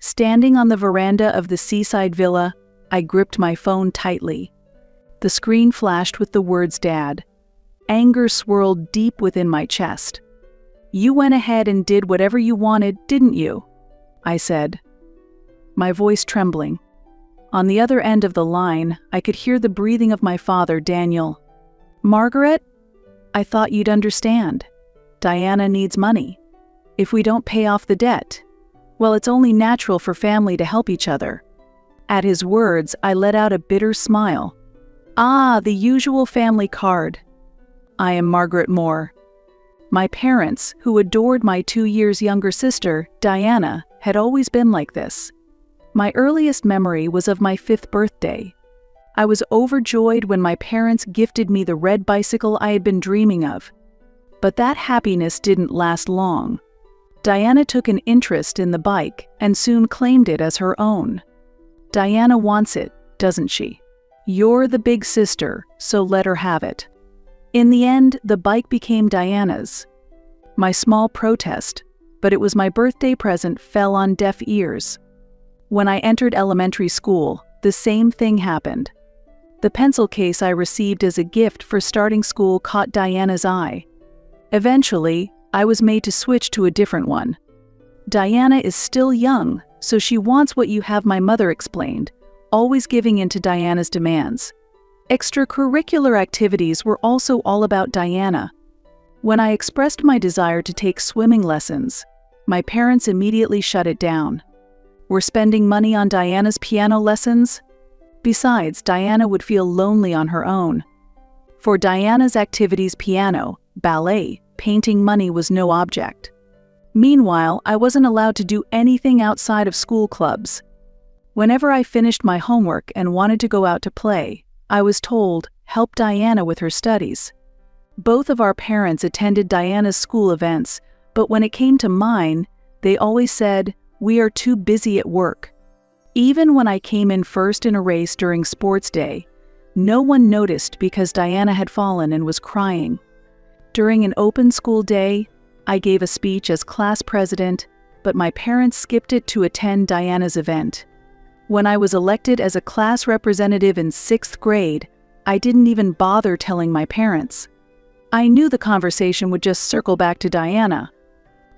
Standing on the veranda of the seaside villa, I gripped my phone tightly. The screen flashed with the words "Dad." Anger swirled deep within my chest. "You went ahead and did whatever you wanted, didn't you?" I said, my voice trembling. On the other end of the line, I could hear the breathing of my father, Daniel. "Margaret, I thought you'd understand. Diana needs money. If we don't pay off the debt, well, it's only natural for family to help each other." At his words, I let out a bitter smile. Ah, the usual family card. I am Margaret Moore. My parents, who adored my 2 years younger sister, Diana, had always been like this. My earliest memory was of my 5th birthday. I was overjoyed when my parents gifted me the red bicycle I had been dreaming of. But that happiness didn't last long. Diana took an interest in the bike and soon claimed it as her own. Diana wants it, doesn't she? You're the big sister, so let her have it. In the end, the bike became Diana's. My small protest, but it was my birthday present, fell on deaf ears. When I entered elementary school, the same thing happened. The pencil case I received as a gift for starting school caught Diana's eye. Eventually, I was made to switch to a different one. "Diana is still young, so she wants what you have," my mother explained, always giving in to Diana's demands. Extracurricular activities were also all about Diana. When I expressed my desire to take swimming lessons, my parents immediately shut it down. "We're spending money on Diana's piano lessons?" Besides, Diana would feel lonely on her own. For Diana's activities, piano, ballet, painting, money was no object. Meanwhile, I wasn't allowed to do anything outside of school clubs. Whenever I finished my homework and wanted to go out to play, I was told, "Help Diana with her studies." Both of our parents attended Diana's school events, but when it came to mine, they always said, "We are too busy at work." Even when I came in first in a race during sports day, no one noticed because Diana had fallen and was crying. During an open school day, I gave a speech as class president, but my parents skipped it to attend Diana's event. When I was elected as a class representative in 6th grade, I didn't even bother telling my parents. I knew the conversation would just circle back to Diana.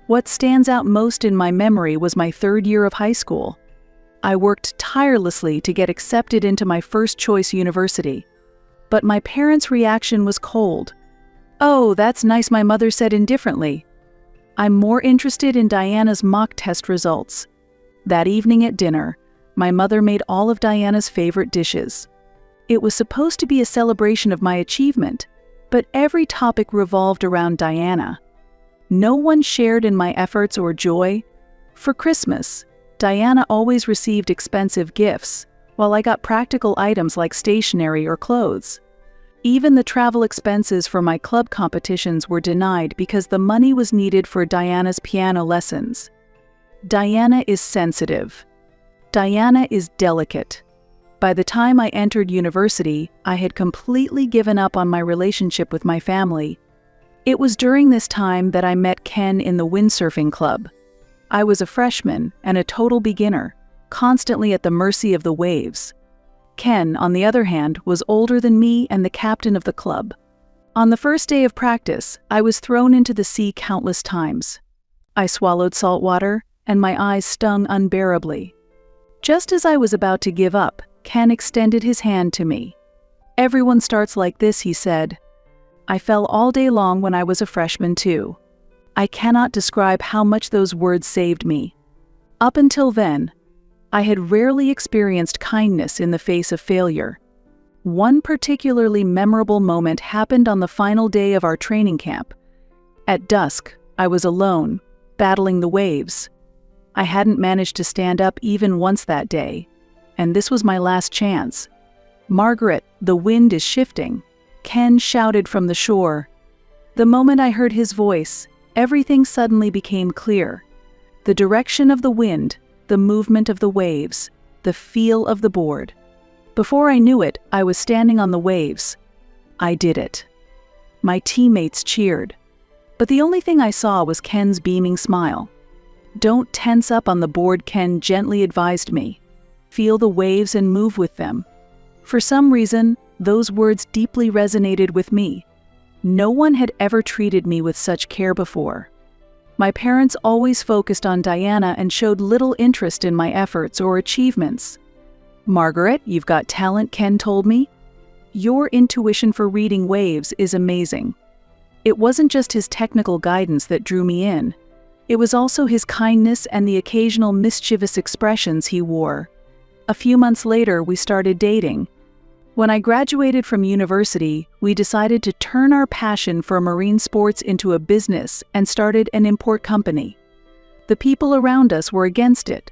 What stands out most in my memory was my 3rd year of high school. I worked tirelessly to get accepted into my first-choice university. But my parents' reaction was cold. "Oh, that's nice," my mother said indifferently. "I'm more interested in Diana's mock test results." That evening at dinner, my mother made all of Diana's favorite dishes. It was supposed to be a celebration of my achievement, but every topic revolved around Diana. No one shared in my efforts or joy. For Christmas, Diana always received expensive gifts, while I got practical items like stationery or clothes. Even the travel expenses for my club competitions were denied because the money was needed for Diana's piano lessons. Diana is sensitive. Diana is delicate. By the time I entered university, I had completely given up on my relationship with my family. It was during this time that I met Ken in the windsurfing club. I was a freshman and a total beginner, constantly at the mercy of the waves. Ken, on the other hand, was older than me and the captain of the club. On the first day of practice, I was thrown into the sea countless times. I swallowed salt water, and my eyes stung unbearably. Just as I was about to give up, Ken extended his hand to me. "Everyone starts like this," he said. I fell all day long when I was a freshman too. I cannot describe how much those words saved me. Up until then, I had rarely experienced kindness in the face of failure. One particularly memorable moment happened on the final day of our training camp. At dusk, I was alone, battling the waves. I hadn't managed to stand up even once that day, and this was my last chance. "Margaret, the wind is shifting," Ken shouted from the shore. The moment I heard his voice, everything suddenly became clear. The direction of the wind, the movement of the waves, the feel of the board. Before I knew it, I was standing on the waves. I did it. My teammates cheered. But the only thing I saw was Ken's beaming smile. "Don't tense up on the board," Ken gently advised me. "Feel the waves and move with them." For some reason, those words deeply resonated with me. No one had ever treated me with such care before. My parents always focused on Diana and showed little interest in my efforts or achievements. "Margaret, you've got talent," Ken told me. "Your intuition for reading waves is amazing." It wasn't just his technical guidance that drew me in. It was also his kindness and the occasional mischievous expressions he wore. A few months later, we started dating. When I graduated from university, we decided to turn our passion for marine sports into a business and started an import company. The people around us were against it.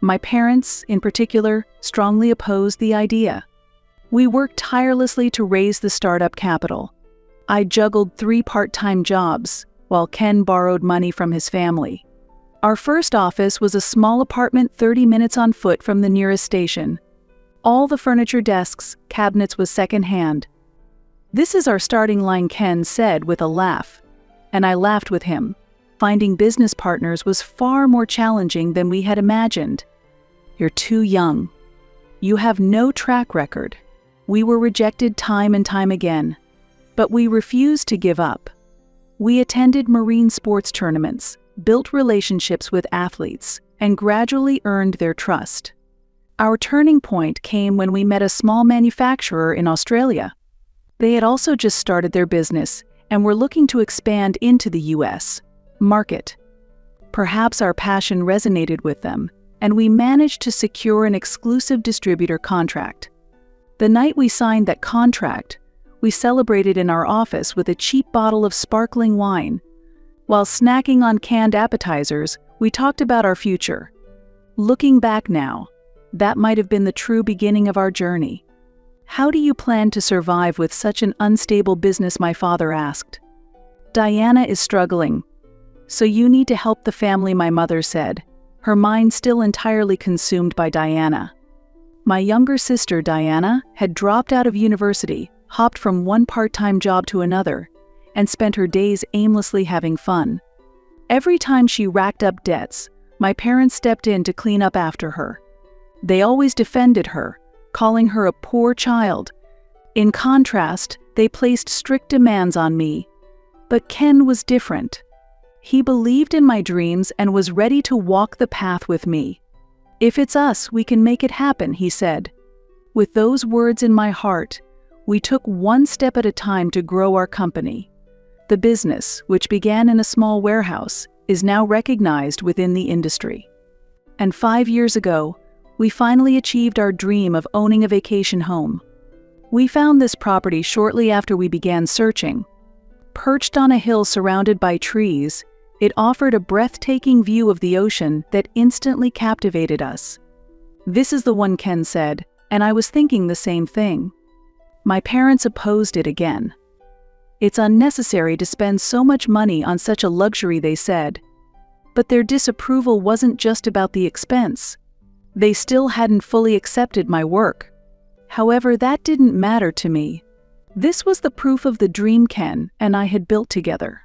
My parents, in particular, strongly opposed the idea. We worked tirelessly to raise the startup capital. I juggled 3 part-time jobs, while Ken borrowed money from his family. Our first office was a small apartment 30 minutes on foot from the nearest station. All the furniture, desks, cabinets was second-hand. "This is our starting line," Ken said with a laugh. And I laughed with him. Finding business partners was far more challenging than we had imagined. "You're too young. You have no track record." We were rejected time and time again. But we refused to give up. We attended marine sports tournaments, built relationships with athletes, and gradually earned their trust. Our turning point came when we met a small manufacturer in Australia. They had also just started their business and were looking to expand into the US market. Perhaps our passion resonated with them, and we managed to secure an exclusive distributor contract. The night we signed that contract, we celebrated in our office with a cheap bottle of sparkling wine. While snacking on canned appetizers, we talked about our future. Looking back now, that might have been the true beginning of our journey. "How do you plan to survive with such an unstable business?" my father asked. "Diana is struggling. So you need to help the family," my mother said, her mind still entirely consumed by Diana. My younger sister, Diana, had dropped out of university, hopped from one part-time job to another, and spent her days aimlessly having fun. Every time she racked up debts, my parents stepped in to clean up after her. They always defended her, calling her a poor child. In contrast, they placed strict demands on me. But Ken was different. He believed in my dreams and was ready to walk the path with me. "If it's us, we can make it happen," he said. With those words in my heart, we took one step at a time to grow our company. The business, which began in a small warehouse, is now recognized within the industry. And 5 years ago, we finally achieved our dream of owning a vacation home. We found this property shortly after we began searching. Perched on a hill surrounded by trees, it offered a breathtaking view of the ocean that instantly captivated us. "This is the one," Ken said, and I was thinking the same thing. My parents opposed it again. "It's unnecessary to spend so much money on such a luxury," they said. But their disapproval wasn't just about the expense. They still hadn't fully accepted my work. However, that didn't matter to me. This was the proof of the dream Ken and I had built together.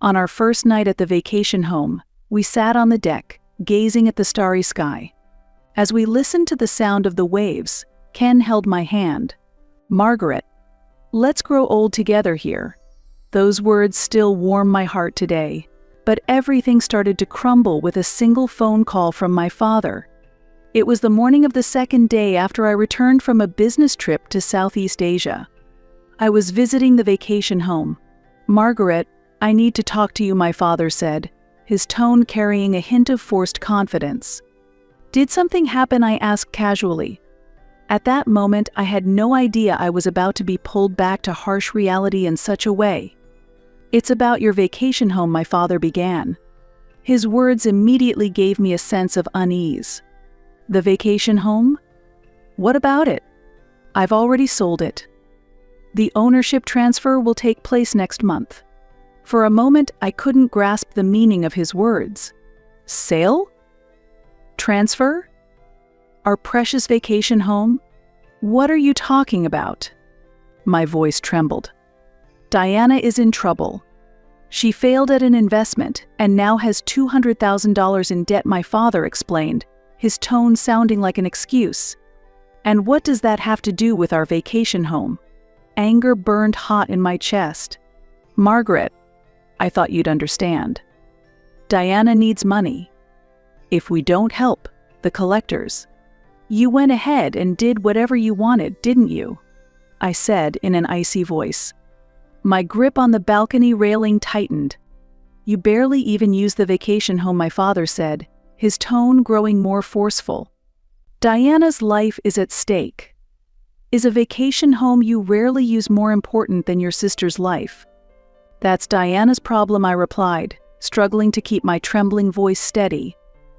On our first night at the vacation home, we sat on the deck, gazing at the starry sky. As we listened to the sound of the waves, Ken held my hand. "Margaret, let's grow old together here." Those words still warm my heart today. But everything started to crumble with a single phone call from my father. It was the morning of the second day after I returned from a business trip to Southeast Asia. I was visiting the vacation home. "Margaret, I need to talk to you," my father said, his tone carrying a hint of forced confidence. "Did something happen?" I asked casually. At that moment, I had no idea I was about to be pulled back to harsh reality in such a way. "It's about your vacation home," my father began. His words immediately gave me a sense of unease. "The vacation home? What about it?" "I've already sold it. The ownership transfer will take place next month." For a moment, I couldn't grasp the meaning of his words. "Sale? Transfer? Our precious vacation home? What are you talking about?" My voice trembled. "Diana is in trouble. She failed at an investment and now has $200,000 in debt, my father explained, his tone sounding like an excuse. And what does that have to do with our vacation home? Anger burned hot in my chest. Margaret, I thought you'd understand. Diana needs money. If we don't help the collectors, you went ahead and did whatever you wanted, didn't you? I said in an icy voice. My grip on the balcony railing tightened. You barely even used the vacation home, my father said, his tone growing more forceful. Diana's life is at stake. Is a vacation home you rarely use more important than your sister's life? That's Diana's problem, I replied, struggling to keep my trembling voice steady.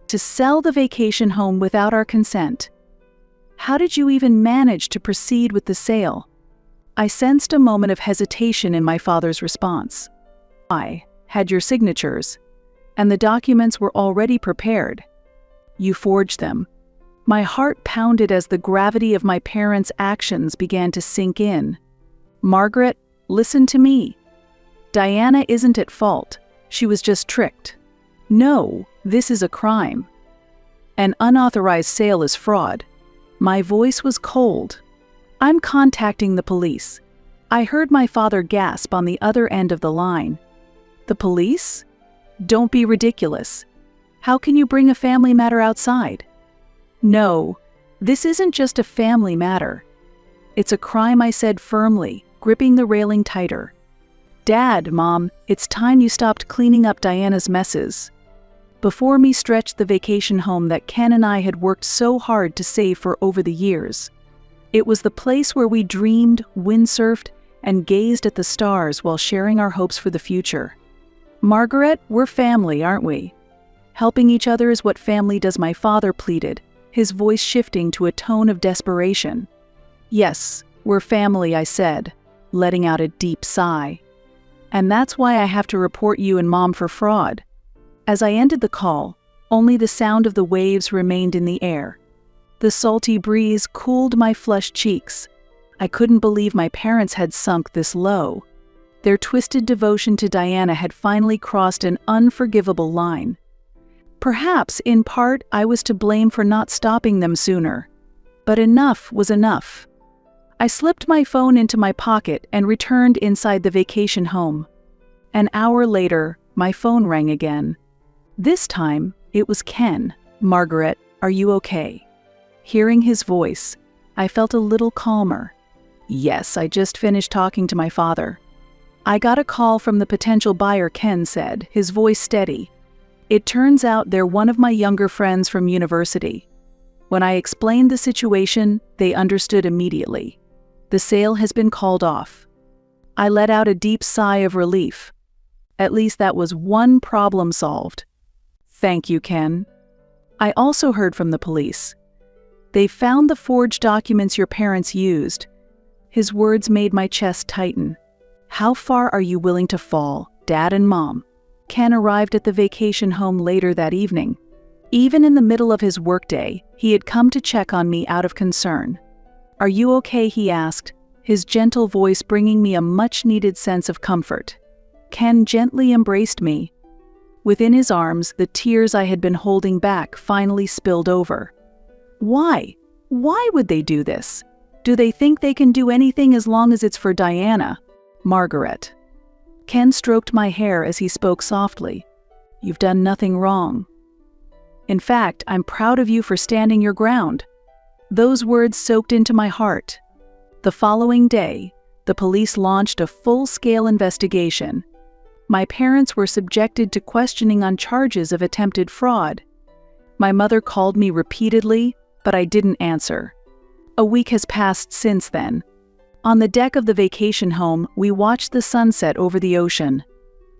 To sell the vacation home without our consent. How did you even manage to proceed with the sale? I sensed a moment of hesitation in my father's response. I had your signatures, and the documents were already prepared. You forged them. My heart pounded as the gravity of my parents' actions began to sink in. Margaret, listen to me. Diana isn't at fault. She was just tricked. No, this is a crime. An unauthorized sale is fraud. My voice was cold. I'm contacting the police. I heard my father gasp on the other end of the line. The police? Don't be ridiculous. How can you bring a family matter outside? No, this isn't just a family matter. It's a crime, I said firmly, gripping the railing tighter. Dad, Mom, it's time you stopped cleaning up Diana's messes. Before me stretched the vacation home that Ken and I had worked so hard to save for over the years. It was the place where we dreamed, windsurfed, and gazed at the stars while sharing our hopes for the future. Margaret, we're family, aren't we? Helping each other is what family does, my father pleaded, his voice shifting to a tone of desperation. Yes, we're family, I said, letting out a deep sigh. And that's why I have to report you and Mom for fraud. As I ended the call, only the sound of the waves remained in the air. The salty breeze cooled my flushed cheeks. I couldn't believe my parents had sunk this low. Their twisted devotion to Diana had finally crossed an unforgivable line. Perhaps, in part, I was to blame for not stopping them sooner. But enough was enough. I slipped my phone into my pocket and returned inside the vacation home. An hour later, my phone rang again. This time, it was Ken. Margaret, are you okay? Hearing his voice, I felt a little calmer. Yes, I just finished talking to my father. I got a call from the potential buyer, Ken said, his voice steady. It turns out they're one of my younger friends from university. When I explained the situation, they understood immediately. The sale has been called off. I let out a deep sigh of relief. At least that was one problem solved. Thank you, Ken. I also heard from the police. They found the forged documents your parents used. His words made my chest tighten. How far are you willing to fall, Dad and Mom? Ken arrived at the vacation home later that evening. Even in the middle of his workday, he had come to check on me out of concern. Are you okay? He asked, his gentle voice bringing me a much-needed sense of comfort. Ken gently embraced me. Within his arms, the tears I had been holding back finally spilled over. Why? Why would they do this? Do they think they can do anything as long as it's for Diana? Margaret. Ken stroked my hair as he spoke softly. You've done nothing wrong. In fact, I'm proud of you for standing your ground. Those words soaked into my heart. The following day, the police launched a full-scale investigation. My parents were subjected to questioning on charges of attempted fraud. My mother called me repeatedly, but I didn't answer. A week has passed since then. On the deck of the vacation home, we watched the sunset over the ocean.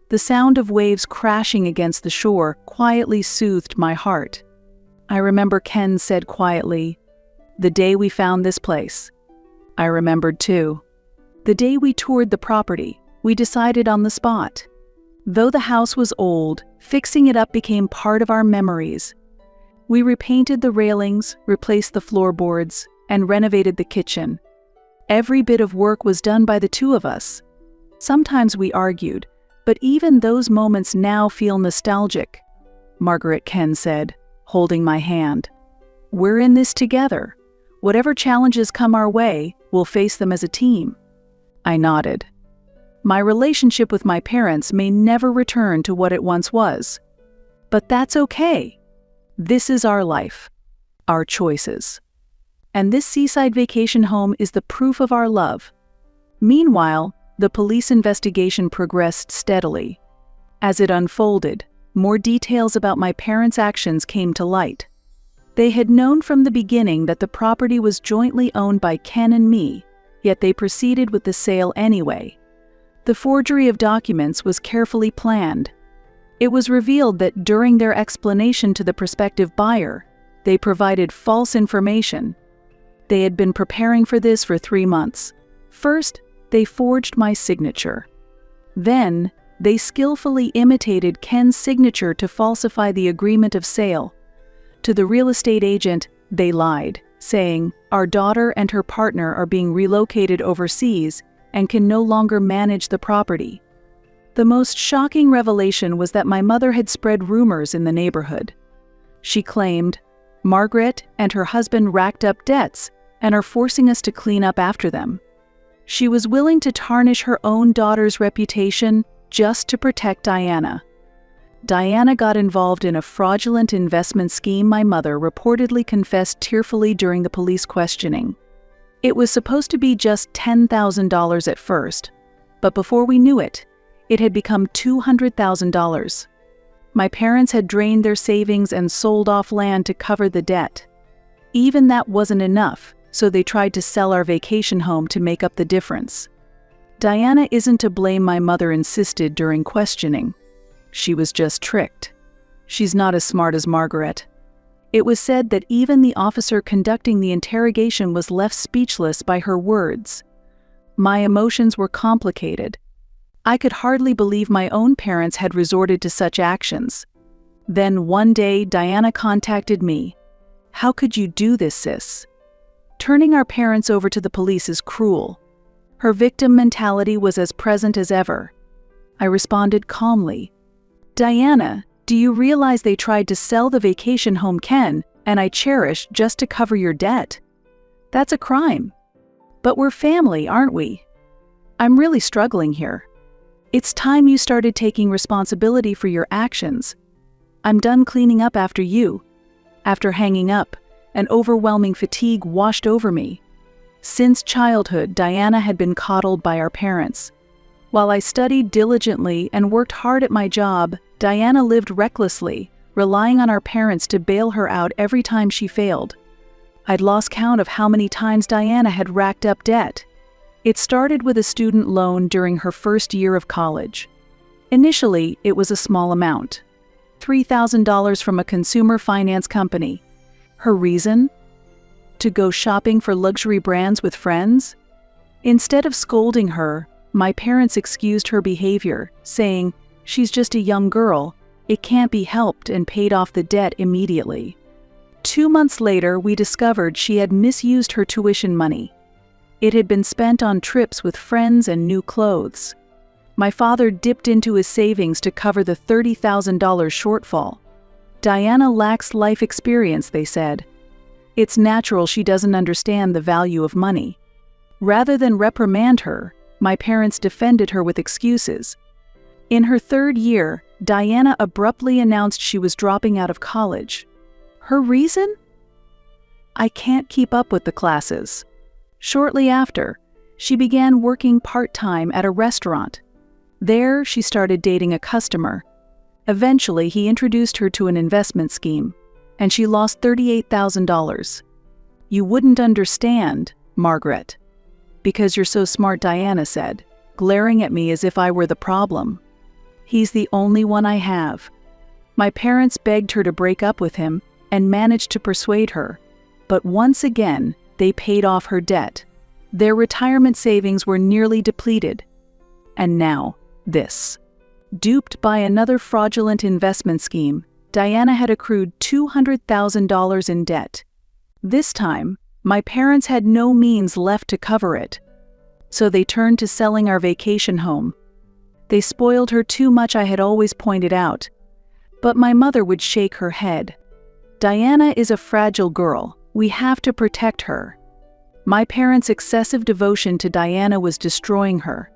The sound of waves crashing against the shore quietly soothed my heart. I remember Ken said quietly, "The day we found this place." I remembered too. The day we toured the property, we decided on the spot. Though the house was old, fixing it up became part of our memories. We repainted the railings, replaced the floorboards, and renovated the kitchen. Every bit of work was done by the two of us. Sometimes we argued, But even those moments now feel nostalgic, Margaret Ken said, holding my hand. We're in this together. Whatever challenges come our way, we'll face them as a team. I nodded. My relationship with my parents may never return to what it once was. But that's okay. This is our life, our choices. And this seaside vacation home is the proof of our love. Meanwhile, the police investigation progressed steadily. As it unfolded, more details about my parents' actions came to light. They had known from the beginning that the property was jointly owned by Ken and me, yet they proceeded with the sale anyway. The forgery of documents was carefully planned. It was revealed that during their explanation to the prospective buyer, they provided false information. They had been preparing for this for 3 months. First, they forged my signature. Then, they skillfully imitated Ken's signature to falsify the agreement of sale. To the real estate agent, they lied, saying, "Our daughter and her partner are being relocated overseas and can no longer manage the property." The most shocking revelation was that my mother had spread rumors in the neighborhood. She claimed, "Margaret and her husband racked up debts and are forcing us to clean up after them." She was willing to tarnish her own daughter's reputation just to protect Diana. Diana got involved in a fraudulent investment scheme my mother reportedly confessed tearfully during the police questioning. It was supposed to be just $10,000 at first, but before we knew it, it had become $200,000. My parents had drained their savings and sold off land to cover the debt. Even that wasn't enough, so they tried to sell our vacation home to make up the difference. Diana isn't to blame, my mother insisted during questioning. She was just tricked. She's not as smart as Margaret. It was said that even the officer conducting the interrogation was left speechless by her words. My emotions were complicated. I could hardly believe my own parents had resorted to such actions. Then one day, Diana contacted me. "How could you do this, sis? Turning our parents over to the police is cruel." Her victim mentality was as present as ever. I responded calmly. "Diana, do you realize they tried to sell the vacation home Ken and I cherished just to cover your debt? That's a crime. But we're family, aren't we? I'm really struggling here. It's time you started taking responsibility for your actions. I'm done cleaning up after you." After hanging up, an overwhelming fatigue washed over me. Since childhood, Diana had been coddled by our parents. While I studied diligently and worked hard at my job, Diana lived recklessly, relying on our parents to bail her out every time she failed. I'd lost count of how many times Diana had racked up debt. It started with a student loan during her first year of college. Initially, it was a small amount, $3,000 from a consumer finance company. Her reason? To go shopping for luxury brands with friends? Instead of scolding her, my parents excused her behavior, saying, "She's just a young girl, it can't be helped," and paid off the debt immediately. 2 months later, we discovered she had misused her tuition money. It had been spent on trips with friends and new clothes. My father dipped into his savings to cover the $30,000 shortfall. Diana lacks life experience, they said. It's natural she doesn't understand the value of money. Rather than reprimand her, my parents defended her with excuses. In her 3rd year, Diana abruptly announced she was dropping out of college. Her reason? "I can't keep up with the classes." Shortly after, she began working part-time at a restaurant. There, she started dating a customer. Eventually, he introduced her to an investment scheme, and she lost $38,000. "You wouldn't understand, Margaret." "Because you're so smart," Diana said, glaring at me as if I were the problem. "He's the only one I have." My parents begged her to break up with him and managed to persuade her, but once again, they paid off her debt. Their retirement savings were nearly depleted. And now, this. Duped by another fraudulent investment scheme, Diana had accrued $200,000 in debt. This time, my parents had no means left to cover it. So they turned to selling our vacation home. They spoiled her too much, I had always pointed out. But my mother would shake her head. Diana is a fragile girl. We have to protect her. My parents' excessive devotion to Diana was destroying her.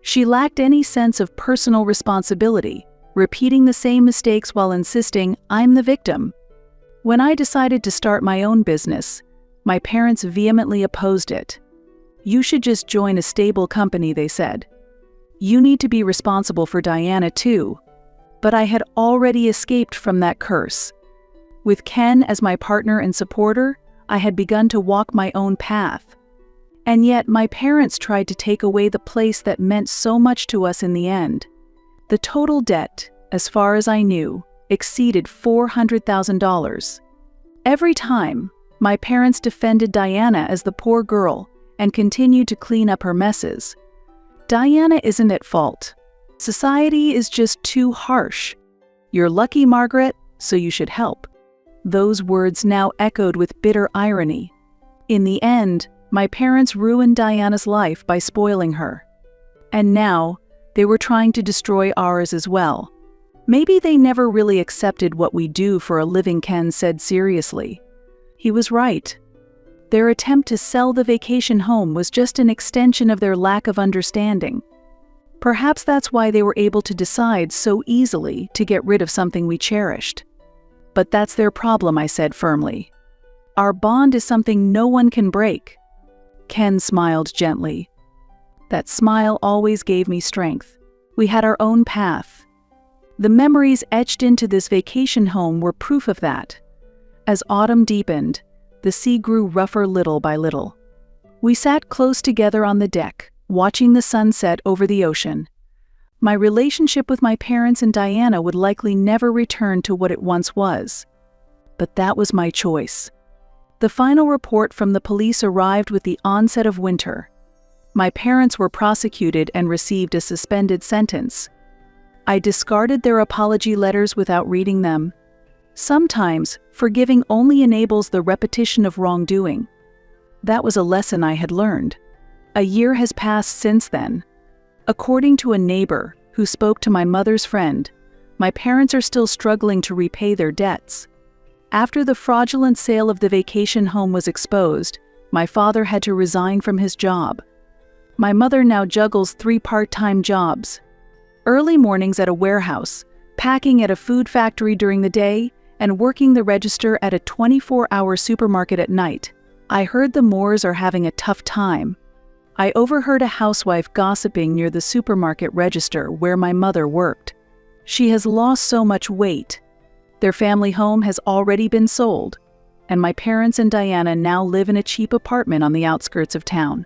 She lacked any sense of personal responsibility, repeating the same mistakes while insisting, "I'm the victim." When I decided to start my own business, my parents vehemently opposed it. "You should just join a stable company," they said. "You need to be responsible for Diana too." But I had already escaped from that curse. With Ken as my partner and supporter, I had begun to walk my own path. And yet my parents tried to take away the place that meant so much to us in the end. The total debt, as far as I knew, exceeded $400,000. Every time, my parents defended Diana as the poor girl and continued to clean up her messes. "Diana isn't at fault. Society is just too harsh. You're lucky, Margaret, so you should help." Those words now echoed with bitter irony. In the end, my parents ruined Diana's life by spoiling her. And now, they were trying to destroy ours as well. "Maybe they never really accepted what we do for a living," Ken said seriously. He was right. Their attempt to sell the vacation home was just an extension of their lack of understanding. Perhaps that's why they were able to decide so easily to get rid of something we cherished. "But that's their problem," I said firmly. "Our bond is something no one can break." Ken smiled gently. That smile always gave me strength. We had our own path. The memories etched into this vacation home were proof of that. As autumn deepened, the sea grew rougher little by little. We sat close together on the deck, watching the sunset over the ocean. My relationship with my parents and Diana would likely never return to what it once was. But that was my choice. The final report from the police arrived with the onset of winter. My parents were prosecuted and received a suspended sentence. I discarded their apology letters without reading them. Sometimes, forgiving only enables the repetition of wrongdoing. That was a lesson I had learned. A year has passed since then. According to a neighbor who spoke to my mother's friend, my parents are still struggling to repay their debts. After the fraudulent sale of the vacation home was exposed, my father had to resign from his job. My mother now juggles 3 part-time jobs. Early mornings at a warehouse, packing at a food factory during the day, and working the register at a 24-hour supermarket at night. I heard the Moores are having a tough time. I overheard a housewife gossiping near the supermarket register where my mother worked. She has lost so much weight. Their family home has already been sold, and my parents and Diana now live in a cheap apartment on the outskirts of town.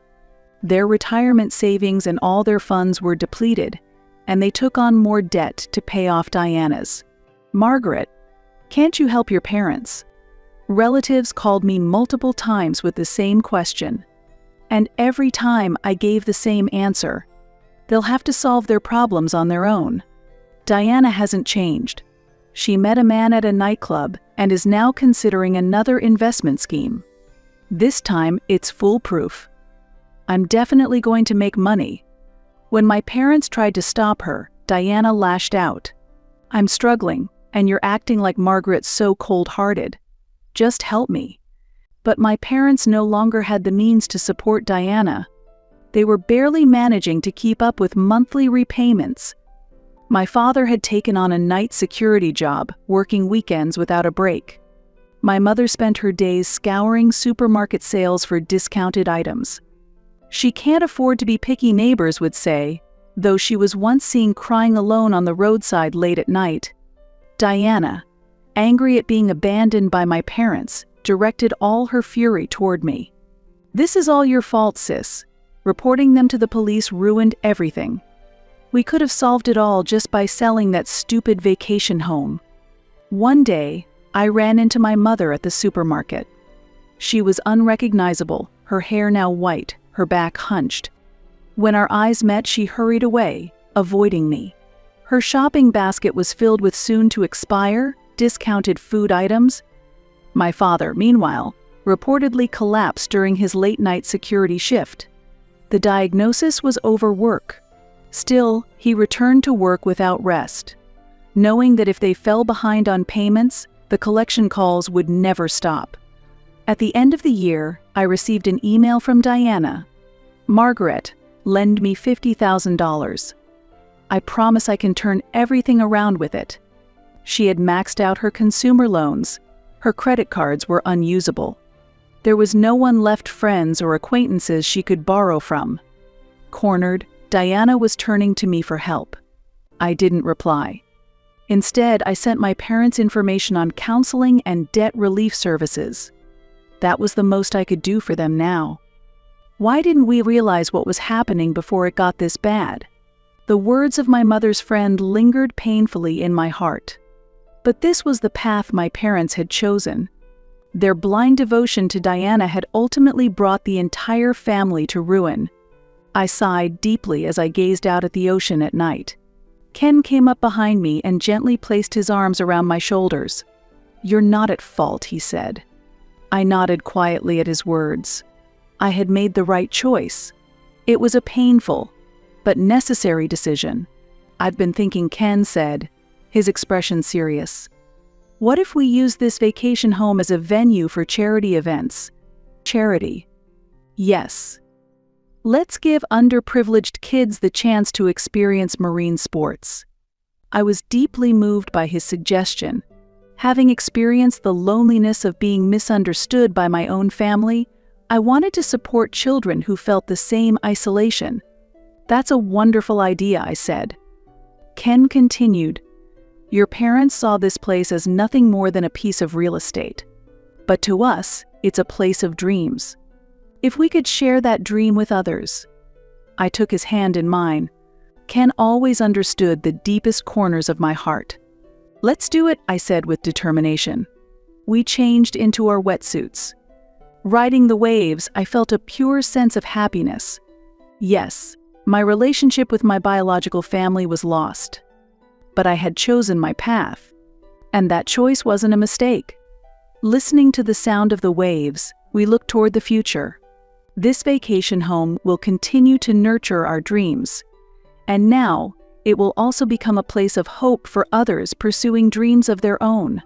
Their retirement savings and all their funds were depleted, and they took on more debt to pay off Diana's. "Margaret, can't you help your parents?" Relatives called me multiple times with the same question. And every time I gave the same answer. They'll have to solve their problems on their own. Diana hasn't changed. She met a man at a nightclub and is now considering another investment scheme. This time, it's foolproof. I'm definitely going to make money. When my parents tried to stop her, Diana lashed out. "I'm struggling, and you're acting like Margaret's so cold-hearted. Just help me." But my parents no longer had the means to support Diana. They were barely managing to keep up with monthly repayments. My father had taken on a night security job, working weekends without a break. My mother spent her days scouring supermarket sales for discounted items. "She can't afford to be picky," neighbors would say, though she was once seen crying alone on the roadside late at night. Diana, angry at being abandoned by my parents, directed all her fury toward me. "This is all your fault, sis. Reporting them to the police ruined everything. We could have solved it all just by selling that stupid vacation home." One day, I ran into my mother at the supermarket. She was unrecognizable, her hair now white, her back hunched. When our eyes met, she hurried away, avoiding me. Her shopping basket was filled with soon-to-expire, discounted food items. My father, meanwhile, reportedly collapsed during his late-night security shift. The diagnosis was overwork. Still, he returned to work without rest, knowing that if they fell behind on payments, the collection calls would never stop. At the end of the year, I received an email from Diana. "Margaret, lend me $50,000. I promise I can turn everything around with it." She had maxed out her consumer loans. Her credit cards were unusable. There was no one left, friends or acquaintances she could borrow from. Cornered, Diana was turning to me for help. I didn't reply. Instead, I sent my parents information on counseling and debt relief services. That was the most I could do for them now. Why didn't we realize what was happening before it got this bad? The words of my mother's friend lingered painfully in my heart. But this was the path my parents had chosen. Their blind devotion to Diana had ultimately brought the entire family to ruin. I sighed deeply as I gazed out at the ocean at night. Ken came up behind me and gently placed his arms around my shoulders. "You're not at fault," he said. I nodded quietly at his words. I had made the right choice. It was a painful, but necessary decision. "I've been thinking," Ken said, his expression serious. "What if we use this vacation home as a venue for charity events?" Charity. Yes. Let's give underprivileged kids the chance to experience marine sports. I was deeply moved by his suggestion. Having experienced the loneliness of being misunderstood by my own family, I wanted to support children who felt the same isolation. "That's a wonderful idea," I said. Ken continued, "Your parents saw this place as nothing more than a piece of real estate. But to us, it's a place of dreams. If we could share that dream with others." I took his hand in mine. Ken always understood the deepest corners of my heart. "Let's do it," I said with determination. We changed into our wetsuits. Riding the waves, I felt a pure sense of happiness. Yes, my relationship with my biological family was lost. But I had chosen my path. And that choice wasn't a mistake. Listening to the sound of the waves, we looked toward the future. This vacation home will continue to nurture our dreams. And now, it will also become a place of hope for others pursuing dreams of their own.